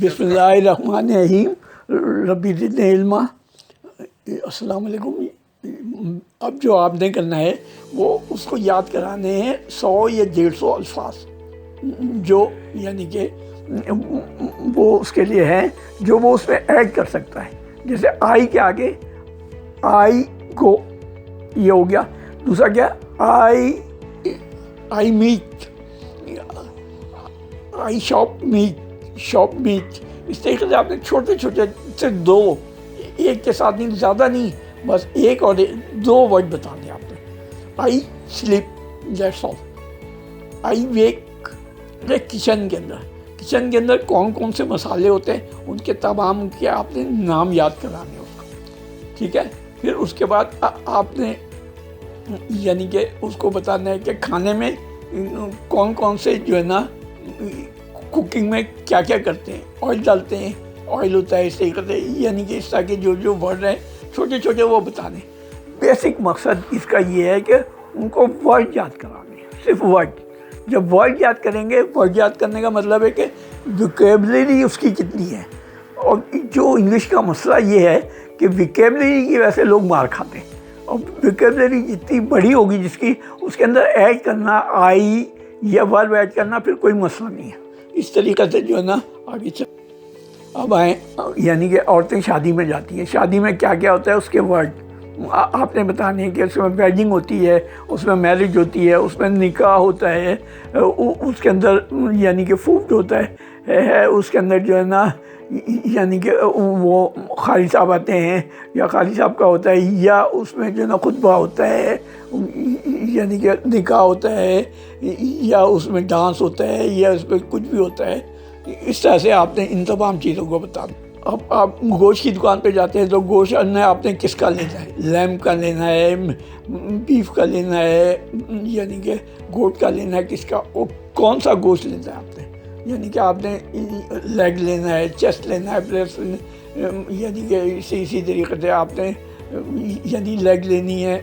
بسم اللہ الرحمن الرحیم ربی زدنی علما۔ السلام علیکم۔ اب جو آپ نے کرنا ہے وہ اس کو یاد کرانے ہیں 100 یا 150 الفاظ، جو یعنی کہ وہ اس کے لیے ہیں جو وہ اس میں ایڈ کر سکتا ہے۔ جیسے آئی کے آگے آئی گو، یہ ہو گیا۔ دوسرا کیا، آئی میٹ، آئی شاپ میٹ۔ اس طریقے سے آپ نے چھوٹے چھوٹے سے دو، ایک کے ساتھ نہیں، زیادہ نہیں، بس ایک اور دو ورڈ بتانے آپ نے۔ I sleep, that's all. I week, kitchen کے اندر کون کون سے مسالے ہوتے ہیں ان کے تمام کے آپ نے نام یاد کرانے ہیں اس کو، ٹھیک ہے۔ پھر اس کے بعد آپ نے یعنی کہ اس کو بتانا ہے کہ کھانے میں کون کون سے جو ہے نا کوکنگ میں کیا کیا کرتے ہیں۔ آئل ڈالتے ہیں، آئل ہوتا ہے، اس طریقے سے یعنی کہ اس طرح کے جو ورڈ ہیں چھوٹے چھوٹے وہ بتانے۔ بیسک مقصد اس کا یہ ہے کہ ان کو ورڈ یاد کرانے ہیں، صرف ورڈ۔ جب ورڈ یاد کریں گے، ورڈ یاد کرنے کا مطلب ہے کہ ویکیبلری اس کی کتنی ہے۔ اور جو انگلش کا مسئلہ یہ ہے کہ ویکیبلری کی وجہ سے لوگ مار کھاتے ہیں، اور ویکیبلری جتنی بڑی ہوگی جس کی، اس کے اندر ایڈ کرنا آئی یا ورب ایڈ کرنا پھر کوئی مسئلہ نہیں ہے۔ اس طریقے سے جو ہے نا آگے چل۔ اب آئیں یعنی کہ عورتیں شادی میں جاتی ہیں، شادی میں کیا کیا ہوتا ہے اس کے ورڈ آپ نے بتانے ہیں کہ اس میں ویڈنگ ہوتی ہے، اس میں میرج ہوتی ہے، اس میں نکاح ہوتا ہے، اس کے اندر یعنی کہ فوڈ ہوتا ہے، اس کے اندر جو ہے نا یعنی کہ وہ خالی صاحب آتے ہیں یا خالی صاحب کا ہوتا ہے، یا اس میں جو ہے نا خطبہ ہوتا ہے، یعنی کہ نکاح ہوتا ہے، یا اس میں ڈانس ہوتا ہے، یا اس میں کچھ بھی ہوتا ہے۔ اس طرح سے آپ نے ان تمام چیزوں کو بتانا۔ اب آپ گوشت کی دکان پہ جاتے ہیں تو گوشت آپ نے کس کا لینا ہے، لیمب کا لینا ہے، بیف کا لینا ہے، یعنی کہ گوشت کا لینا ہے، کس کا، اور کون سا گوشت لینا ہے آپ نے، یعنی کہ آپ نے لیگ لینا ہے، چیسٹ لینا ہے، پلس یعنی کہ اسی طریقے سے آپ نے یعنی لیگ لینی ہے،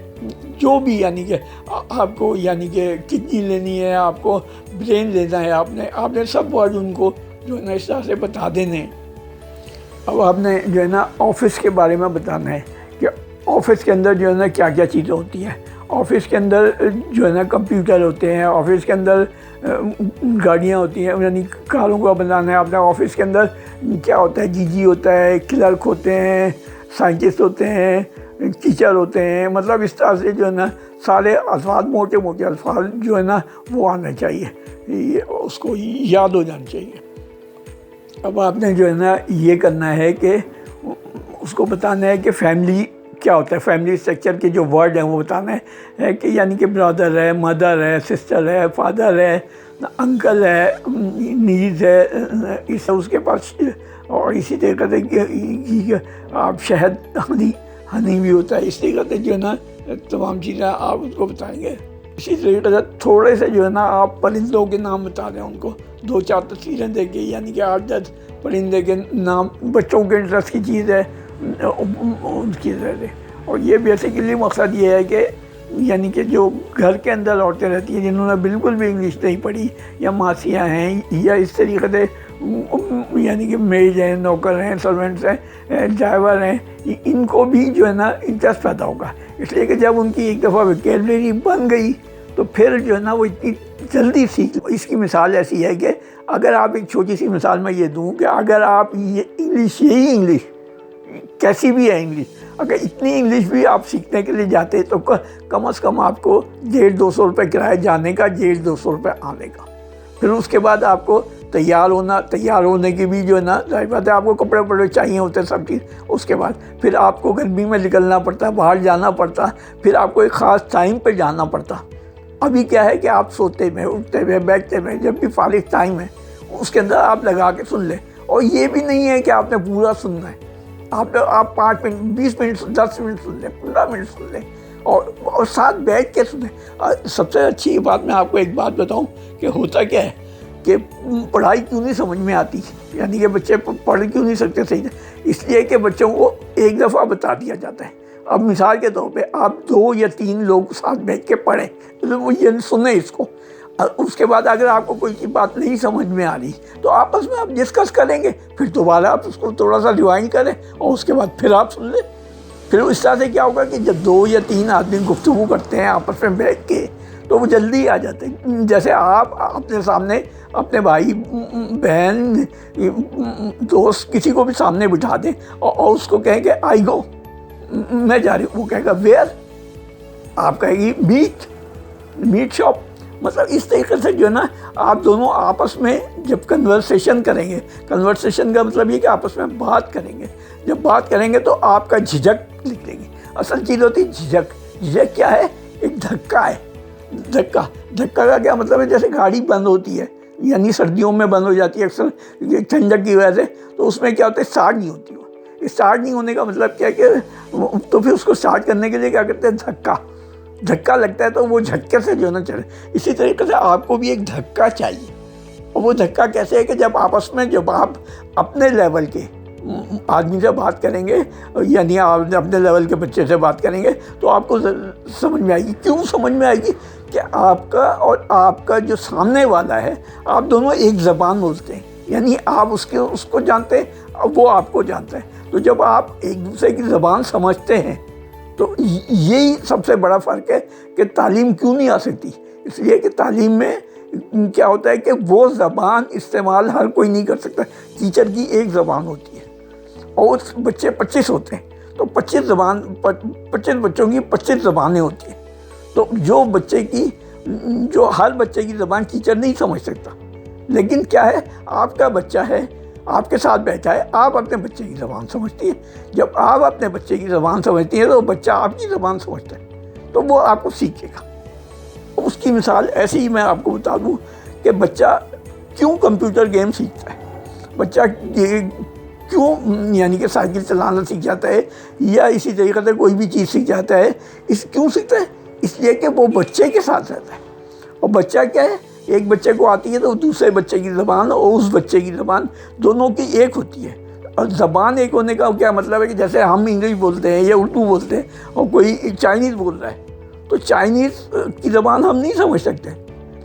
جو بھی یعنی کہ آپ کو یعنی کہ کڈنی لینی ہے، آپ کو برین لینا ہے، آپ نے سب ورڈ ان کو جو ہے نا اس طرح سے بتا دینے۔ اب آپ نے جو ہے نا آفس کے بارے میں بتانا ہے کہ آفس کے اندر جو ہے نا کیا کیا چیزیں ہوتی ہیں۔ آفس کے اندر جو ہے نا کمپیوٹر ہوتے ہیں، آفس کے اندر گاڑیاں ہوتی ہیں، یعنی کاروں کا بتانا ہے آپ نے۔ آفس کے اندر کیا ہوتا ہے، جی ہوتا ہے، کلرک ہوتے ہیں، سائنٹسٹ ہوتے ہیں، ٹیچر ہوتے ہیں، مطلب اس طرح سے جو ہے نا سارے الفاظ، موٹے موٹے الفاظ جو ہے نا وہ آنا چاہیے، اس کو یاد ہو جانا چاہیے۔ اب آپ نے جو ہے نا یہ کرنا ہے کہ اس کو بتانا ہے کہ فیملی کیا ہوتا ہے، فیملی اسٹرکچر کے جو ورڈ ہیں وہ بتانا ہے کہ یعنی کہ برادر ہے، مدر ہے، سسٹر ہے، فادر ہے، انکل ہے، نیز ہے، اس کے پاس، اور اسی طریقے سے آپ شہد، ہنی بھی ہوتا ہے۔ اس طریقے سے جو ہے نا تمام چیزیں آپ اس کو بتائیں گے۔ اسی طریقے سے تھوڑے سے جو ہے نا آپ پرندوں کے نام بتا رہے ہیں ان کو، 2-4 تصویریں دے کے، یعنی کہ 8-10 پرندے کے نام، بچوں کے انٹرسٹ کی چیز ہے ان کی ذریعے۔ اور یہ بیسیکلی مقصد یہ ہے کہ یعنی کہ جو گھر کے اندر عورتیں رہتی ہیں جنہوں نے بالکل بھی انگلش نہیں پڑھی، یا ماسیاں ہیں، یا اس طریقے سے یعنی کہ میڈ ہیں، نوکر ہیں، سرونٹس ہیں، ڈرائیور ہیں، ان کو بھی جو ہے نا انٹرسٹ پیدا ہوگا۔ اس لیے کہ جب ان کی ایک دفعہ ویکیبلری بن گئی تو پھر جو ہے نا وہ اتنی جلدی سیکھ۔ اس کی مثال ایسی ہے کہ اگر آپ ایک چھوٹی سی مثال میں یہ دوں کہ اگر آپ یہ انگلش، یہی انگلش کیسی بھی ہے انگلش، اگر اتنی انگلش بھی آپ سیکھنے کے لیے جاتے تو کم از کم آپ کو 150-200 روپے کرایہ جانے کا، 150-200 روپے آنے کا۔ پھر اس کے بعد آپ کو تیار ہونے کی بھی جو ہے نا ظاہر بات ہے آپ کو کپڑے چاہیے ہوتے ہیں، سب چیز۔ اس کے بعد پھر آپ کو گرمی میں نکلنا پڑتا، باہر جانا پڑتا، پھر آپ کو ایک خاص ٹائم پہ جانا پڑتا۔ ابھی کیا ہے کہ آپ سوتے میں، اٹھتے ہوئے، بیٹھتے ہوئے، جب بھی فارغ ٹائم ہے اس کے اندر آپ لگا کے سن لیں۔ اور یہ بھی نہیں ہے کہ آپ نے پورا سننا ہے، آپ 5 منٹ، 20 منٹ، 10 منٹ سن لیں، 15 منٹ سن لیں، اور ساتھ بیٹھ کے سنیں۔ سب سے اچھی بات میں آپ کو ایک بات بتاؤں کہ ہوتا کیا ہے کہ پڑھائی کیوں نہیں سمجھ میں آتی، یعنی کہ بچے پڑھ کیوں نہیں سکتے صحیح سے، اس لیے کہ بچوں کو ایک دفعہ بتا دیا جاتا ہے۔ اب مثال کے طور پہ آپ 2 یا 3 لوگ ساتھ بیٹھ کے پڑھیں، وہ یہ سنیں اس کو۔ اس کے بعد اگر آپ کو کوئی کی بات نہیں سمجھ میں آ رہی تو آپس میں آپ ڈسکس کریں گے، پھر دوبارہ آپ اس کو تھوڑا سا ریوائنڈ کریں اور اس کے بعد پھر آپ سن لیں۔ پھر اس طرح سے کیا ہوگا کہ جب 2 یا 3 آدمی گفتگو کرتے ہیں آپس میں بیٹھ کے تو وہ جلدی آ جاتے ہیں۔ جیسے آپ اپنے سامنے اپنے بھائی بہن دوست کسی کو بھی سامنے بٹھا دیں اور اس کو کہیں کہ آئی گو، میں جا رہی ہوں، وہ کہے گا ویئر، آپ کہے گی میٹ شاپ۔ مطلب اس طریقے سے جو ہے نا آپ دونوں آپس میں جب کنورسیشن کریں گے، کنورسیشن کا مطلب یہ کہ آپس میں بات کریں گے، جب بات کریں گے تو آپ کا جھجک نکلے گی۔ اصل چیز ہوتی ہے جھجک۔ جھجک کیا ہے؟ ایک دھکا ہے۔ دھکا کا کیا مطلب ہے؟ جیسے گاڑی بند ہوتی ہے، یعنی سردیوں میں بند ہو جاتی ہے اکثر ٹھنڈک کی وجہ سے، تو اس میں کیا ہوتا ہے؟ اسٹارٹ نہیں ہوتی وہ۔ اسٹارٹ نہیں ہونے کا مطلب کیا ہے کہ تو پھر اس کو اسٹارٹ کرنے کے لیے کیا کرتے ہیں؟ دھکا لگتا ہے تو وہ جھٹکے سے جو ہے نا چلے۔ اسی طریقے سے آپ کو بھی ایک دھکا چاہیے، اور وہ دھکا کیسے ہے کہ جب آپس میں جب آپ اپنے لیول کے آدمی سے بات کریں گے، یعنی آپ اپنے لیول کے بچے سے بات کریں گے تو آپ کو سمجھ میں آئے گی۔ کیوں سمجھ میں آئے گی؟ کہ آپ کا اور آپ کا جو سامنے والا ہے، آپ دونوں ایک زبان بولتے ہیں، یعنی آپ اس کو جانتے ہیں، وہ آپ کو جانتا ہے۔ تو جب آپ ایک دوسرے کی زبان سمجھتے ہیں تو یہی سب سے بڑا فرق ہے کہ تعلیم کیوں نہیں آ سکتی۔ اس لیے کہ تعلیم میں کیا ہوتا ہے کہ وہ زبان استعمال ہر کوئی نہیں کر سکتا۔ ٹیچر کی ایک زبان ہوتی ہے اور بچے 25 ہوتے ہیں، تو 25 بچوں کی 25 زبانیں ہوتی ہیں۔ تو جو ہر بچے کی زبان ٹیچر نہیں سمجھ سکتا، لیکن کیا ہے، آپ کا بچہ ہے، آپ کے ساتھ بیٹھا ہے، آپ اپنے بچے کی زبان سمجھتی ہیں۔ جب آپ اپنے بچے کی زبان سمجھتی ہیں تو بچہ آپ کی زبان سمجھتا ہے، تو وہ آپ کو سیکھے گا۔ اس کی مثال ایسی ہی میں آپ کو بتا دوں کہ بچہ کیوں کمپیوٹر گیم سیکھتا ہے، بچہ کیوں یعنی کہ سائیکل چلانا سیکھ جاتا ہے یا اسی طریقے سے کوئی بھی چیز سیکھ جاتا ہے، کیوں سیکھتا ہے؟ اس لیے کہ وہ بچے کے ساتھ رہتا ہے، اور بچہ کیا ہے، ایک بچے کو آتی ہے تو دوسرے بچے کی زبان اور اس بچے کی زبان دونوں کی ایک ہوتی ہے۔ اور زبان ایک ہونے کا کیا مطلب ہے کہ جیسے ہم انگلش بولتے ہیں یا اردو بولتے ہیں اور کوئی چائنیز بول رہا ہے، تو چائنیز کی زبان ہم نہیں سمجھ سکتے،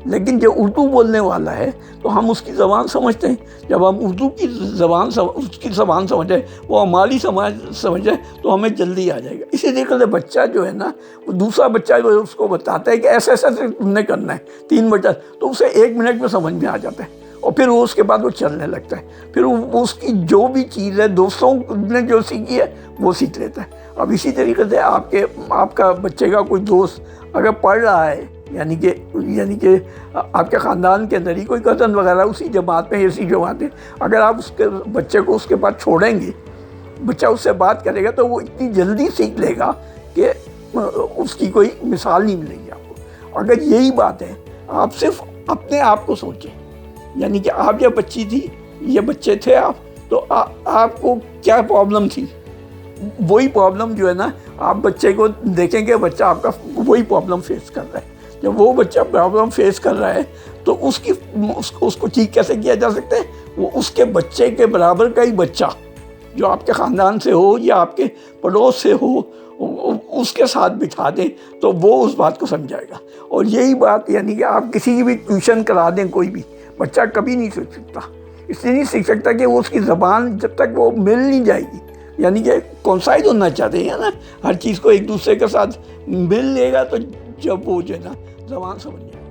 لیکن جو اردو بولنے والا ہے تو ہم اس کی زبان سمجھتے ہیں۔ جب ہم اردو کی زبان اس کی زبان سمجھیں، وہ ہماری سمجھیں تو ہمیں جلدی آ جائے گا۔ اسی طریقے سے بچہ جو ہے نا، وہ دوسرا بچہ جو اس کو بتاتا ہے کہ ایسے تم نے کرنا ہے 3 بچہ، تو اسے 1 منٹ میں سمجھ میں آ جاتا ہے، اور پھر وہ اس کے بعد وہ چلنے لگتا ہے، پھر وہ اس کی جو بھی چیز ہے دوستوں نے جو سیکھی ہے وہ سیکھ لیتا ہے۔ اب اسی طریقے سے آپ کا بچے کا کوئی دوست اگر پڑھ رہا ہے، یعنی کہ آپ کے خاندان کے اندر ہی کوئی کزن وغیرہ اسی جماعت میں اسی جماعت میں، اگر آپ اس کے بچے کو اس کے پاس چھوڑیں گے، بچہ اس سے بات کرے گا تو وہ اتنی جلدی سیکھ لے گا کہ اس کی کوئی مثال نہیں ملے گی آپ کو۔ اگر یہی بات ہے، آپ صرف اپنے آپ کو سوچیں، یعنی کہ آپ جب بچی تھی یا بچے تھے آپ، تو آپ کو کیا پرابلم تھی، وہی پرابلم جو ہے نا، آپ بچے کو دیکھیں کہ بچہ آپ کا وہی پرابلم فیس کر رہا ہے۔ جب وہ بچہ پرابلم فیس کر رہا ہے تو اس کو ٹھیک کیسے کیا جا سکتا ہے؟ وہ اس کے بچے کے برابر کا ہی بچہ جو آپ کے خاندان سے ہو یا آپ کے پڑوس سے ہو، اس کے ساتھ بٹھا دیں تو وہ اس بات کو سمجھائے گا۔ اور یہی بات یعنی کہ آپ کسی کی بھی ٹیوشن کرا دیں، کوئی بھی بچہ کبھی نہیں سیکھ سکتا، اس لیے نہیں سیکھ سکتا کہ وہ اس کی زبان جب تک وہ مل نہیں جائے گی، یعنی کہ کونسائڈ ہونا چاہتے ہیں نا، ہر چیز کو ایک دوسرے کے ساتھ مل لے گا تو جب وہ جو ہے نا زبان سمجھ جائے گا۔